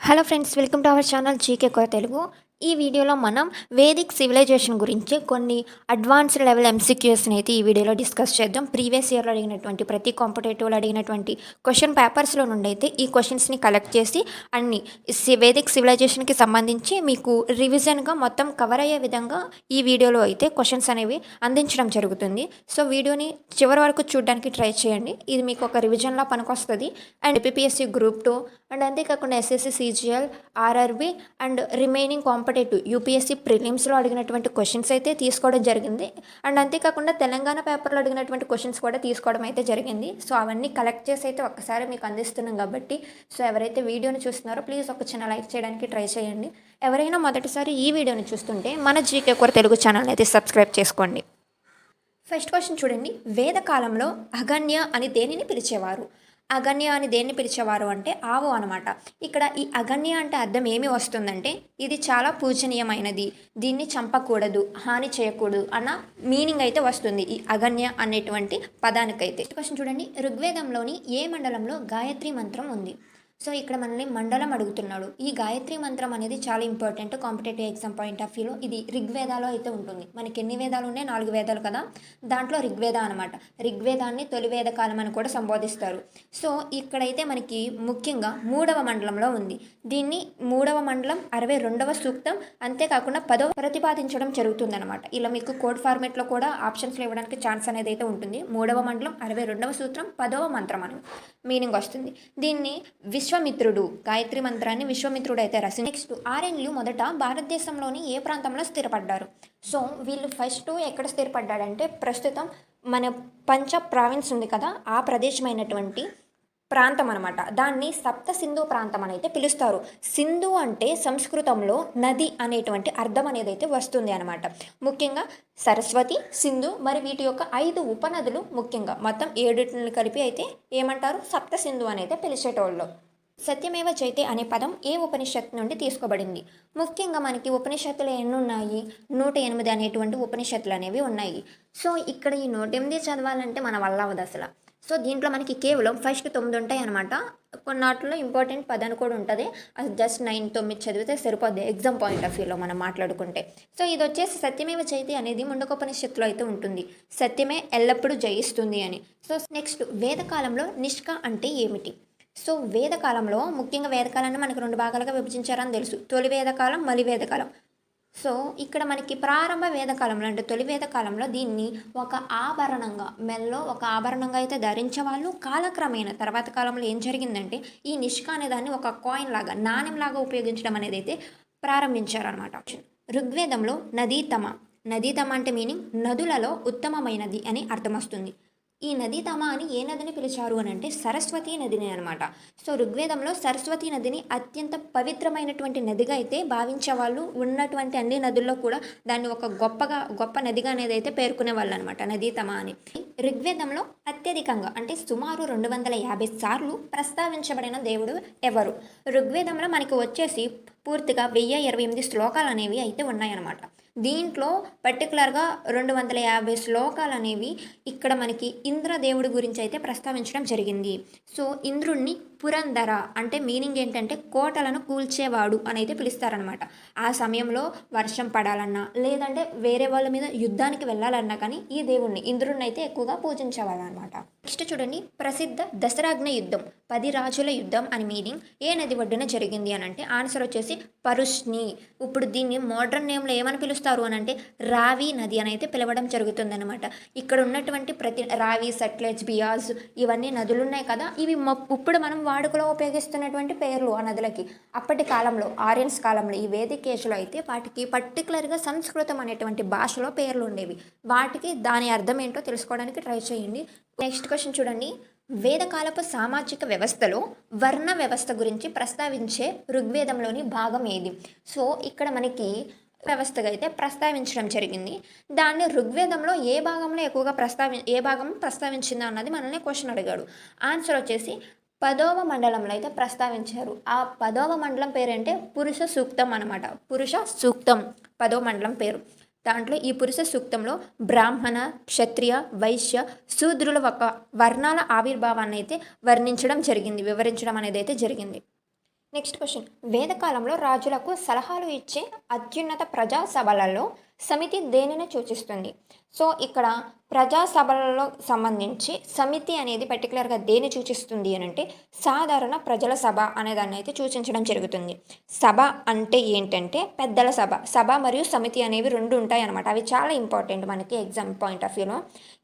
Hello friends, welcome to our channel GK కొర తెలుగు. ఈ వీడియోలో మనం వేదిక్ సివిలైజేషన్ గురించి కొన్ని అడ్వాన్స్డ్ లెవెల్ ఎంసీక్యూస్ని అయితే ఈ వీడియోలో డిస్కస్ చేద్దాం. ప్రీవియస్ ఇయర్లో అడిగినటువంటి ప్రతి కాంపిటేటివ్లో అడిగినటువంటి క్వశ్చన్ పేపర్స్లో నుండి అయితే ఈ క్వశ్చన్స్ని కలెక్ట్ చేసి అన్ని వేదిక్ సివిలైజేషన్కి సంబంధించి మీకు రివిజన్గా మొత్తం కవర్ అయ్యే విధంగా ఈ వీడియోలో అయితే క్వశ్చన్స్ అనేవి అందించడం జరుగుతుంది. సో వీడియోని చివరి వరకు చూడడానికి ట్రై చేయండి. ఇది మీకు ఒక రివిజన్లా పనికొస్తుంది. అండ్ ఏపీఎస్సీ గ్రూప్ 2 అండ్ అంతేకాకుండా SSC, CGL, RRB and remaining competitive UPSC ప్రిలిమ్స్లో అడిగినటువంటి క్వశ్చన్స్ అయితే తీసుకోవడం జరిగింది. అండ్ అంతేకాకుండా తెలంగాణ పేపర్లో అడిగినటువంటి క్వశ్చన్స్ కూడా తీసుకోవడం అయితే జరిగింది. సో అవన్నీ కలెక్ట్ చేసి అయితే ఒక్కసారి మీకు అందిస్తున్నాం కాబట్టి సో ఎవరైతే వీడియోని చూస్తున్నారో ప్లీజ్ ఒక చిన్న లైక్ చేయడానికి ట్రై చేయండి. ఎవరైనా మొదటిసారి ఈ వీడియోని చూస్తుంటే మన జీకే కొర తెలుగు ఛానల్ అయితే సబ్స్క్రైబ్ చేసుకోండి. ఫస్ట్ క్వశ్చన్ చూడండి. వేదకాలంలో అగన్య అని దేనిని పిలిచేవారు? అగన్య అని దేన్ని పిలిచేవారు అంటే ఆవు అనమాట. ఇక్కడ ఈ అగన్య అంటే అర్థం ఏమి వస్తుందంటే ఇది చాలా పూజనీయమైనది, దీన్ని చంపకూడదు, హాని చేయకూడదు అన్న మీనింగ్ అయితే వస్తుంది ఈ అగన్య అనేటువంటి పదానికైతే. క్వశ్చన్ చూడండి. ఋగ్వేదంలోని ఏ మండలంలో గాయత్రి మంత్రం ఉంది? సో ఇక్కడ మనల్ని మండలం అడుగుతున్నాడు. ఈ గాయత్రి మంత్రం అనేది చాలా important competitive exam point of వ్యూలో. ఇది ఋగ్వేదాలో అయితే ఉంటుంది. మనకి ఎన్ని వేదాలు ఉన్నాయి? 4 వేదాలు కదా, దాంట్లో ఋగ్వేద అనమాట. ఋగ్వేదాన్ని తొలి వేద కాలం అని కూడా సంబోధిస్తారు. సో ఇక్కడైతే మనకి ముఖ్యంగా 3వ మండలంలో ఉంది. దీన్ని 3వ మండలం 62వ సూక్తం అంతేకాకుండా 10వ ప్రతిపాదించడం జరుగుతుంది అనమాట. ఇలా మీకు కోడ్ ఫార్మేట్లో కూడా ఆప్షన్స్లో ఇవ్వడానికి ఛాన్స్ అనేది అయితే ఉంటుంది. 3వ మండలం 62వ సూత్రం 10వ మంత్రం అని మీనింగ్ వస్తుంది. దీన్ని విశ్వామిత్రుడు గాయత్రి మంత్రాన్ని విశ్వామిత్రుడు అయితే రాసి. నెక్స్ట్, ఆర్యన్లు మొదట భారతదేశంలోని ఏ ప్రాంతంలో స్థిరపడ్డారు? సో వీళ్ళు ఫస్ట్ ఎక్కడ స్థిరపడ్డాడంటే ప్రస్తుతం మన పంజాబ్ ప్రావిన్స్ ఉంది కదా, ఆ ప్రదేశమైనటువంటి ప్రాంతం అనమాట. దాన్ని సప్త సింధు ప్రాంతం అని అయితే పిలుస్తారు. సింధు అంటే సంస్కృతంలో నది అనేటువంటి అర్థం అనేది అయితే వస్తుంది అనమాట. ముఖ్యంగా సరస్వతి, సింధు మరి వీటి యొక్క 5 ఉపనదులు ముఖ్యంగా మొత్తం 7 కలిపి అయితే ఏమంటారు? సప్త సింధు అని అయితే పిలిచేటోళ్ళు. సత్యమేవ జయతే అనే పదం ఏ ఉపనిషత్తు నుండి తీసుకోబడింది? ముఖ్యంగా మనకి ఉపనిషత్తులు ఎన్ని ఉన్నాయి? 108 అనేటువంటి ఉపనిషత్తులు అనేవి ఉన్నాయి. సో ఇక్కడ ఈ 108 చదవాలంటే మన వల్ల అవ్వదు అసలు. సో దీంట్లో మనకి కేవలం ఫస్ట్ 9 ఉంటాయి అనమాట. కొన్నాటిలో ఇంపార్టెంట్ పదాన్ని కూడా ఉంటుంది. అది జస్ట్ 9, 9 చదివితే సరిపోద్ది ఎగ్జామ్ పాయింట్ ఆఫ్ వ్యూలో మనం మాట్లాడుకుంటే. సో ఇది వచ్చేసి సత్యమేవ జయతే అనేది ముండకోపనిషత్తులో అయితే ఉంటుంది. సత్యమే ఎల్లప్పుడూ జయిస్తుంది అని. సో నెక్స్ట్, వేదకాలంలో నిష్క అంటే ఏమిటి? సో వేదకాలంలో ముఖ్యంగా వేదకాలాన్ని మనకు 2 భాగాలుగా విభజించారని తెలుసు. తొలి వేదకాలం, మలి వేదకాలం. సో ఇక్కడ మనకి ప్రారంభ వేదకాలంలో అంటే తొలి వేదకాలంలో దీన్ని ఒక ఆభరణంగా, మెల్లో ఒక ఆభరణంగా అయితే ధరించేవాళ్ళు. కాలక్రమేణా తర్వాత కాలంలో ఏం జరిగిందంటే ఈ నిష్క అనే దాన్ని ఒక కాయిన్ లాగా, నాణ్యం లాగా ఉపయోగించడం అనేది అయితే ప్రారంభించారనమాట. ఋగ్వేదంలో నదీతమ. నదీతమ అంటే మీనింగ్ నదులలో ఉత్తమమైనది అని అర్థం వస్తుంది. ఈ నదీతమ అని ఏ నదిని పిలిచారు అని అంటే సరస్వతి నదిని అనమాట. సో ఋగ్వేదంలో సరస్వతి నదిని అత్యంత పవిత్రమైనటువంటి నదిగా అయితే భావించే వాళ్ళు. ఉన్నటువంటి అన్ని నదుల్లో కూడా దాన్ని ఒక గొప్ప నదిగా అనేది అయితే పేర్కొనే వాళ్ళు అనమాట, నదీతమ అని. ఋగ్వేదంలో అత్యధికంగా అంటే సుమారు 250 సార్లు ప్రస్తావించబడిన దేవుడు ఎవరు? ఋగ్వేదంలో మనకి వచ్చేసి పూర్తిగా 1028 శ్లోకాలు అనేవి అయితే ఉన్నాయన్నమాట. దీంట్లో పర్టికులర్గా 250 శ్లోకాలు అనేవి ఇక్కడ మనకి ఇంద్రదేవుడి గురించి అయితే ప్రస్తావించడం జరిగింది. సో ఇంద్రుణ్ణి పురంధర అంటే మీనింగ్ ఏంటంటే కోటలను కూల్చేవాడు అని అయితే పిలుస్తారనమాట. ఆ సమయంలో వర్షం పడాలన్నా లేదంటే వేరే వాళ్ళ మీద యుద్ధానికి వెళ్ళాలన్నా కానీ ఈ దేవుణ్ణి ఇంద్రుణ్ణి అయితే ఎక్కువగా పూజించేవాడు అనమాట. నెక్స్ట్ చూడండి. ప్రసిద్ధ దసరాగ్న యుద్ధం 10 రాజుల యుద్ధం అని మీనింగ్ ఏ నది ఒడ్డున జరిగింది అని అంటే ఆన్సర్ వచ్చేసి పరుష్ని. ఇప్పుడు దీన్ని మోడ్రన్ నేమ్లో ఏమని పిలుస్తారు అని అంటే రావి నది అని అయితే పిలవడం జరుగుతుంది అనమాట. ఇక్కడ ఉన్నటువంటి ప్రతి రావి, సట్లెజ్, బియాజ్ ఇవన్నీ నదులు ఉన్నాయి కదా, ఇవి ఇప్పుడు మనం వాడుకలో ఉపయోగిస్తున్నటువంటి పేర్లు ఆ నదులకి. అప్పటి కాలంలో ఆర్యన్స్ కాలంలో ఈ వేదిక్ ఏజ్లో అయితే వాటికి పర్టికులర్గా సంస్కృతం అనేటువంటి భాషలో పేర్లు ఉండేవి. వాటికి దాని అర్థం ఏంటో తెలుసుకోవడానికి ట్రై చేయండి. నెక్స్ట్ క్వశ్చన్ చూడండి. వేదకాలపు సామాజిక వ్యవస్థలో వర్ణ వ్యవస్థ గురించి ప్రస్తావించే ఋగ్వేదంలోని భాగం ఏది? సో ఇక్కడ మనకి వ్యవస్థగా అయితే ప్రస్తావించడం జరిగింది. దాన్ని ఋగ్వేదంలో ఏ భాగంలో ఎక్కువగా ఏ భాగం ప్రస్తావించిందా అన్నది మనల్ని క్వశ్చన్ అడిగాడు. ఆన్సర్ వచ్చేసి 10వ మండలంలో అయితే ప్రస్తావించారు. ఆ 10వ మండలం పేరంటే పురుష సూక్తం అనమాట. పురుష సూక్తం 10వ మండలం పేరు. దాంట్లో ఈ పురుష సూక్తంలో బ్రాహ్మణ, క్షత్రియ, వైశ్య, శూద్రుల ఒక వర్ణాల ఆవిర్భావాన్ని అయితే వర్ణించడం జరిగింది, వివరించడం అనేది అయితే జరిగింది. నెక్స్ట్ క్వశ్చన్, వేదకాలంలో రాజులకు సలహాలు ఇచ్చే అత్యున్నత ప్రజా సభలలో సమితి దేనిని సూచిస్తుంది? సో ఇక్కడ ప్రజా సభలలో సంబంధించి సమితి అనేది పర్టికులర్గా దేని సూచిస్తుంది అని అంటే సాధారణ ప్రజల సభ అనే దాన్ని అయితే సూచించడం జరుగుతుంది. సభ అంటే ఏంటంటే పెద్దల సభ. సభ మరియు సమితి అనేవి రెండు ఉంటాయి అన్నమాట. అవి చాలా ఇంపార్టెంట్ మనకి ఎగ్జామ్ పాయింట్ ఆఫ్ వ్యూలో.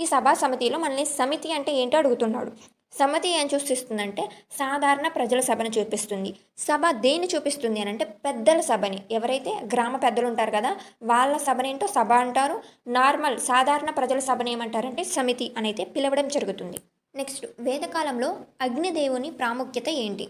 ఈ సభా సమితిలో మనల్ని సమితి అంటే ఏంటో అడుగుతున్నాడు. సమితి ఏం సూచిస్తుందంటే సాధారణ ప్రజల సభను చూపిస్తుంది. సభ దేన్ని చూపిస్తుంది అని అంటే పెద్దల సభని. ఎవరైతే గ్రామ పెద్దలు ఉంటారు కదా, వాళ్ళ సభనేంటో సభ అంటారు. నార్మల్ సాధారణ ప్రజల సభని ఏమంటారంటే సమితి అని అయితే పిలవడం జరుగుతుంది. నెక్స్ట్, వేదకాలంలో అగ్నిదేవుని ప్రాముఖ్యత ఏంటి?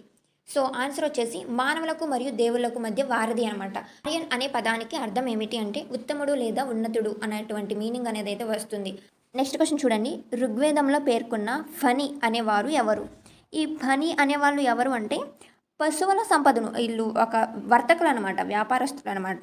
సో ఆన్సర్ వచ్చేసి మానవులకు మరియు దేవుళ్లకు మధ్య వారధి అనమాట. ఆర్యన్ అనే పదానికి అర్థం ఏమిటి అంటే ఉత్తముడు లేదా ఉన్నతుడు అనేటువంటి మీనింగ్ అనేది అయితే వస్తుంది. నెక్స్ట్ క్వశ్చన్ చూడండి, ఋగ్వేదంలో పేర్కొన్న ఫణి అనేవారు ఎవరు? ఈ ఫణి అనేవాళ్ళు ఎవరు అంటే పశువుల సంపదను, వీళ్ళు ఒక వర్తకులు అనమాట, వ్యాపారస్తులు అనమాట.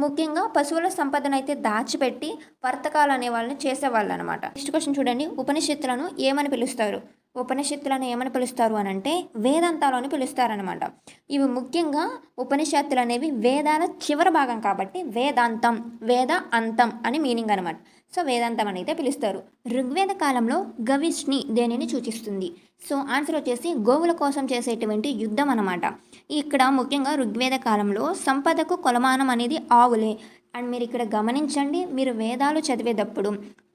ముఖ్యంగా పశువుల సంపదను అయితే దాచిపెట్టి వర్తకాలు అనే వాళ్ళని చేసేవాళ్ళు అనమాట. నెక్స్ట్ క్వశ్చన్ చూడండి, ఉపనిషత్తులను ఏమని పిలుస్తారు? ఉపనిషత్తులను ఏమని పిలుస్తారు అని అంటే వేదాంతాలు అని పిలుస్తారనమాట. ఇవి ముఖ్యంగా ఉపనిషత్తులు అనేవి వేదాల చివరి భాగం కాబట్టి వేదాంతం, వేద అంతం అని మీనింగ్ అనమాట. సో వేదాంతం అని అయితే పిలుస్తారు. ఋగ్వేద కాలంలో గవిష్ని దేనిని సూచిస్తుంది? సో ఆన్సర్ వచ్చేసి గోవుల కోసం చేసేటువంటి యుద్ధం అనమాట. ఇక్కడ ముఖ్యంగా ఋగ్వేద కాలంలో సంపదకు కొలమానం అనేది ఆవులే. అండ్ మీరు ఇక్కడ గమనించండి, మీరు వేదాలు చదివేటప్పుడు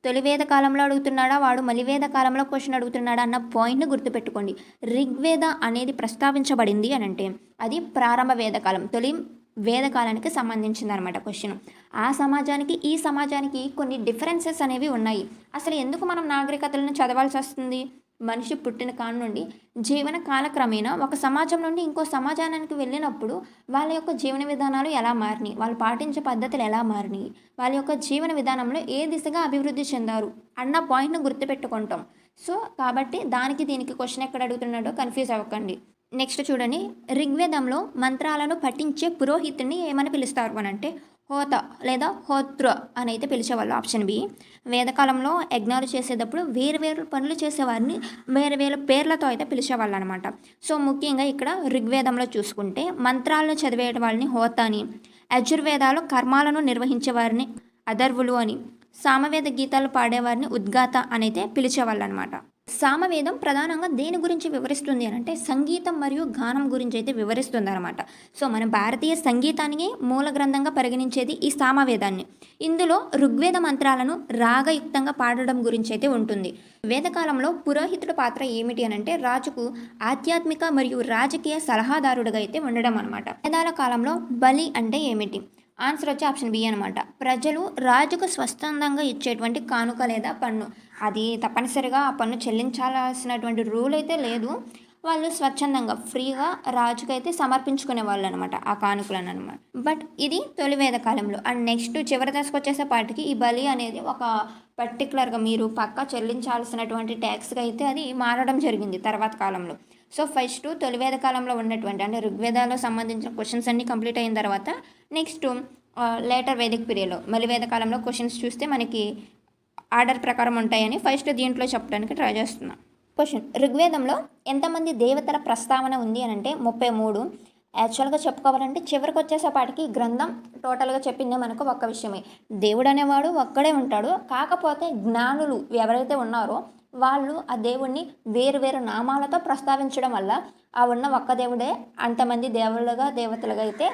తొలి వేద కాలంలో అడుగుతున్నాడా వాడు మలివేద కాలంలో క్వశ్చన్ అడుగుతున్నాడా అన్న పాయింట్ని గుర్తుపెట్టుకోండి. ఋగ్వేద అనేది ప్రస్తావించబడింది అని అంటే అది ప్రారంభ వేదకాలం, తొలి వేదకాలానికి సంబంధించింది అనమాట క్వశ్చన్. ఆ సమాజానికి ఈ సమాజానికి కొన్ని డిఫరెన్సెస్ అనేవి ఉన్నాయి. అసలు ఎందుకు మనం నాగరికతలను చదవాల్సి వస్తుంది? మనిషి పుట్టిన కాడ నుండి జీవన కాలక్రమేణా ఒక సమాజం నుండి ఇంకో సమాజానికి వెళ్ళినప్పుడు వాళ్ళ యొక్క జీవన విధానాలు ఎలా మారినాయి, వాళ్ళు పాటించే పద్ధతులు ఎలా మారినాయి, వాళ్ళ యొక్క జీవన విధానంలో ఏ దిశగా అభివృద్ధి చెందారు అన్న పాయింట్ను గుర్తుపెట్టుకుంటాం. సో కాబట్టి దానికి దీనికి క్వశ్చన్ ఎక్కడ అడుగుతున్నాడో కన్ఫ్యూజ్ అవ్వకండి. నెక్స్ట్ చూడండి, ఋగ్వేదంలో మంత్రాలను పఠించే పురోహితుడిని ఏమని పిలుస్తారు అని అంటే హోత లేదా హోత్ర అని అయితే పిలిచేవాళ్ళు. Option B. వేదకాలంలో యజ్ఞాలు చేసేటప్పుడు వేరు పనులు చేసేవారిని వేరు పేర్లతో అయితే పిలిచేవాళ్ళు అనమాట. సో ముఖ్యంగా ఇక్కడ ఋగ్వేదంలో చూసుకుంటే మంత్రాలను చదివే వాళ్ళని హోత అని, యజుర్వేదాలు కర్మాలను నిర్వహించే వారిని అధర్వులు అని, సామవేద గీతాలు పాడేవారిని ఉద్గాత అని అయితే పిలిచేవాళ్ళు అనమాట. సామవేదం ప్రధానంగా దేని గురించి వివరిస్తుంది అని అంటే సంగీతం మరియు గానం గురించి అయితే వివరిస్తుంది అనమాట. సో మన భారతీయ సంగీతానికి మూల గ్రంథంగా పరిగణించేది ఈ సామవేదాన్ని. ఇందులో ఋగ్వేద మంత్రాలను రాగయుక్తంగా పాడడం గురించి అయితే ఉంటుంది. వేదకాలంలో పురోహితుడి పాత్ర ఏమిటి అని అంటే రాజుకు ఆధ్యాత్మిక మరియు రాజకీయ సలహాదారుడిగా అయితే ఉండడం అనమాట. వేదాల కాలంలో బలి అంటే ఏమిటి? ఆన్సర్ వచ్చి ఆప్షన్ బి అనమాట. ప్రజలు రాజుకు స్వచ్ఛందంగా ఇచ్చేటువంటి కానుక లేదా పన్ను. అది తప్పనిసరిగా ఆ పన్ను చెల్లించాల్సినటువంటి రూల్ అయితే లేదు. వాళ్ళు స్వచ్ఛందంగా ఫ్రీగా రాజుకైతే సమర్పించుకునే వాళ్ళు అనమాట ఆ కానుకలను అనమాట. బట్ ఇది తొలి వేద కాలంలో. అండ్ నెక్స్ట్ చివరి దశకు వచ్చేసేపాటికి ఈ బలి అనేది ఒక పర్టికులర్గా మీరు పక్కా చెల్లించాల్సినటువంటి ట్యాక్స్గా అయితే అది మారడం జరిగింది తర్వాత కాలంలో. సో ఫస్ట్ తొలి వేద కాలంలో ఉన్నటువంటి అంటే ఋగ్వేదాలకు సంబంధించిన క్వశ్చన్స్ అన్నీ కంప్లీట్ అయిన తర్వాత నెక్స్ట్ లేటర్ వేదిక్ పీరియడ్లో మళ్ళీ వేద కాలంలో క్వశ్చన్స్ చూస్తే మనకి ఆర్డర్ ప్రకారం ఉంటాయని ఫస్ట్ దీంట్లో చెప్పడానికి ట్రై చేస్తున్నాను. క్వశ్చన్, ఋగ్వేదంలో ఎంతమంది దేవతల ప్రస్తావన ఉంది అని అంటే 33. యాక్చువల్గా చెప్పుకోవాలంటే చివరికి వచ్చేసేపాటికి గ్రంథం టోటల్గా చెప్పిందే మనకు ఒక్క విషయమే. దేవుడు అనేవాడు ఒక్కడే ఉంటాడు. కాకపోతే జ్ఞానులు ఎవరైతే ఉన్నారో వాళ్ళు ఆ దేవుణ్ణి వేరు నామాలతో ప్రస్తావించడం వల్ల ఆ ఉన్న ఒక్క దేవుడే అంతమంది దేవుళ్ళుగా దేవతలుగా అయితే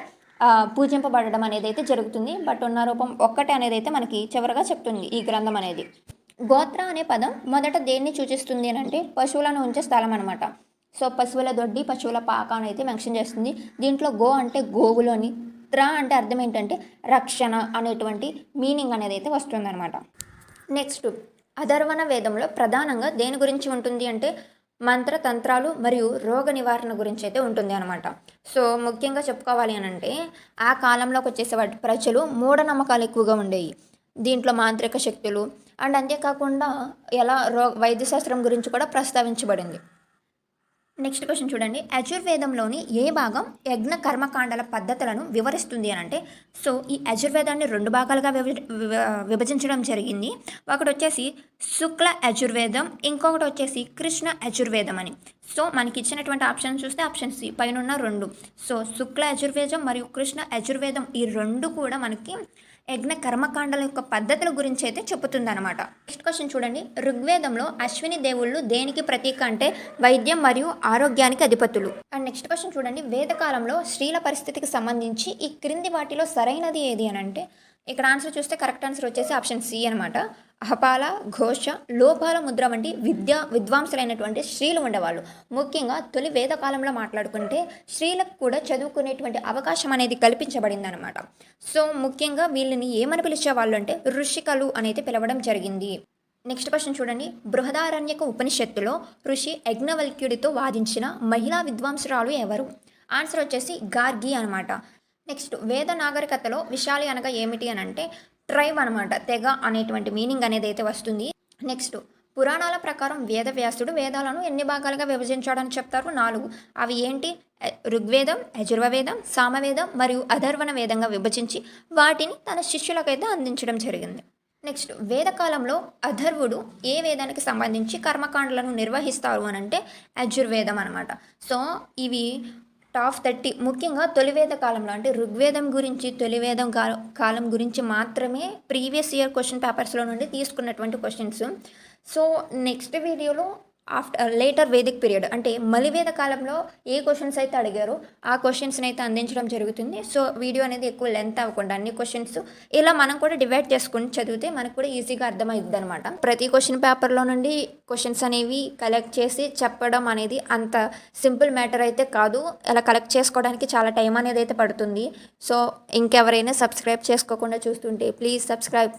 పూజింపబడడం అనేది అయితే జరుగుతుంది. బట్ ఉన్న రూపం ఒక్కటే అనేది అయితే మనకి చివరగా చెప్తుంది ఈ గ్రంథం అనేది. గోత్ర అనే పదం మొదట దేన్ని సూచిస్తుంది అని అంటే పశువులను ఉంచే స్థలం అనమాట. సో పశువుల దొడ్డి, పశువుల పాక అని అయితే మెన్షన్ చేస్తుంది. దీంట్లో గో అంటే గోవులు అని, త్ర అంటే అర్థం ఏంటంటే రక్షణ అనేటువంటి మీనింగ్ అనేది అయితే వస్తుందన్నమాట. నెక్స్ట్, అధర్వణ వేదంలో ప్రధానంగా దేని గురించి ఉంటుంది అంటే మంత్రతంత్రాలు మరియు రోగ నివారణ గురించి అయితే ఉంటుంది అనమాట. సో ముఖ్యంగా చెప్పుకోవాలి అని అంటే ఆ కాలంలోకి వచ్చేసేవాటి ప్రజలు మూఢనమ్మకాలు ఎక్కువగా ఉండేవి. దీంట్లో మాంత్రిక శక్తులు అండ్ అంతేకాకుండా ఎలా వైద్యశాస్త్రం గురించి కూడా ప్రస్తావించబడింది. నెక్స్ట్ క్వశ్చన్ చూడండి. యజుర్వేదంలోని ఏ భాగం యజ్ఞ కర్మకాండాల పద్ధతులను వివరిస్తుంది అని అంటే, సో ఈ యజుర్వేదాన్ని 2 భాగాలుగా విభజించడం జరిగింది. ఒకటి వచ్చేసి శుక్ల యజుర్వేదం, ఇంకొకటి వచ్చేసి కృష్ణ యజుర్వేదం అని. సో మనకి ఇచ్చినటువంటి ఆప్షన్ చూస్తే ఆప్షన్ సి పైన 2. సో శుక్ల యజుర్వేదం మరియు కృష్ణ యజుర్వేదం ఈ 2 కూడా మనకి యజ్ఞ కర్మకాండాల యొక్క పద్ధతుల గురించి అయితే చెబుతుందన్నమాట. నెక్స్ట్ క్వశ్చన్ చూడండి. ఋగ్వేదంలో అశ్విని దేవుళ్ళు దేనికి ప్రతీక అంటే వైద్యం మరియు ఆరోగ్యానికి అధిపతులు. అండ్ నెక్స్ట్ క్వశ్చన్ చూడండి. వేదకాలంలో స్త్రీల పరిస్థితికి సంబంధించి ఈ క్రింది వాటిలో సరైనది ఏది అని అంటే, ఇక్కడ ఆన్సర్ చూస్తే కరెక్ట్ ఆన్సర్ వచ్చేసి ఆప్షన్ సి అనమాట. అహపాల, ఘోష, లోపాల ముద్ర వంటి విద్వాంసులైనటువంటి స్త్రీలు ఉండేవాళ్ళు. ముఖ్యంగా తొలి వేదకాలంలో మాట్లాడుకుంటే స్త్రీలకు కూడా చదువుకునేటువంటి అవకాశం అనేది కల్పించబడింది అనమాట. సో ముఖ్యంగా వీళ్ళని ఏమని పిలిచేవాళ్ళు అంటే ఋషికలు అనేది పిలవడం జరిగింది. నెక్స్ట్ క్వశ్చన్ చూడండి. బృహదారణ్యక ఉపనిషత్తులో ఋషి యజ్ఞవల్క్యుడితో వాదించిన మహిళా విద్వాంసురాలు ఎవరు? ఆన్సర్ వచ్చేసి గార్గి అనమాట. నెక్స్ట్ వేద నాగరికతలో విశాలి అనగా ఏమిటి అని అంటే ట్రైబ్ అనమాట, తెగ అనేటువంటి మీనింగ్ అనేది అయితే వస్తుంది. నెక్స్ట్ పురాణాల ప్రకారం వేదవ్యాసుడు వేదాలను ఎన్ని భాగాలుగా విభజించాడని చెప్తారు? 4. అవి ఏంటి? ఋగ్వేదం, యజుర్వేదం, సామవేదం మరియు అధర్వణ వేదంగా విభజించి వాటిని తన శిష్యులకైతే అందించడం జరిగింది. నెక్స్ట్ వేదకాలంలో అధర్వుడు ఏ వేదానికి సంబంధించి కర్మకాండలను నిర్వహిస్తారు అని అంటే యజుర్వేదం అనమాట. సో ఇవి టాప్ 30 ముఖ్యంగా తొలివేద కాలంలో అంటే ఋగ్వేదం గురించి తొలివేదం కాలం గురించి మాత్రమే ప్రీవియస్ ఇయర్ క్వశ్చన్ పేపర్స్లో నుండి తీసుకున్నటువంటి క్వశ్చన్స్. సో నెక్స్ట్ వీడియోలో లేటర్ వేదిక్ పీరియడ్ అంటే మలివేద కాలంలో ఏ క్వశ్చన్స్ అయితే అడిగారో ఆ క్వశ్చన్స్ని అయితే అందించడం జరుగుతుంది. సో వీడియో అనేది ఎక్కువ లెంత్ అవ్వకుండా అన్ని క్వశ్చన్స్ ఇలా మనం కూడా డివైడ్ చేసుకుని చదివితే మనకు కూడా ఈజీగా అర్థమవుతుంది అనమాట. ప్రతి క్వశ్చన్ పేపర్లో నుండి క్వశ్చన్స్ అనేవి కలెక్ట్ చేసి చెప్పడం అనేది అంత సింపుల్ మ్యాటర్ అయితే కాదు. అలా కలెక్ట్ చేసుకోవడానికి చాలా టైం అనేది అయితే పడుతుంది. సో ఇంకెవరైనా సబ్స్క్రైబ్ చేసుకోకుండా చూస్తుంటే ప్లీజ్ సబ్స్క్రైబ్.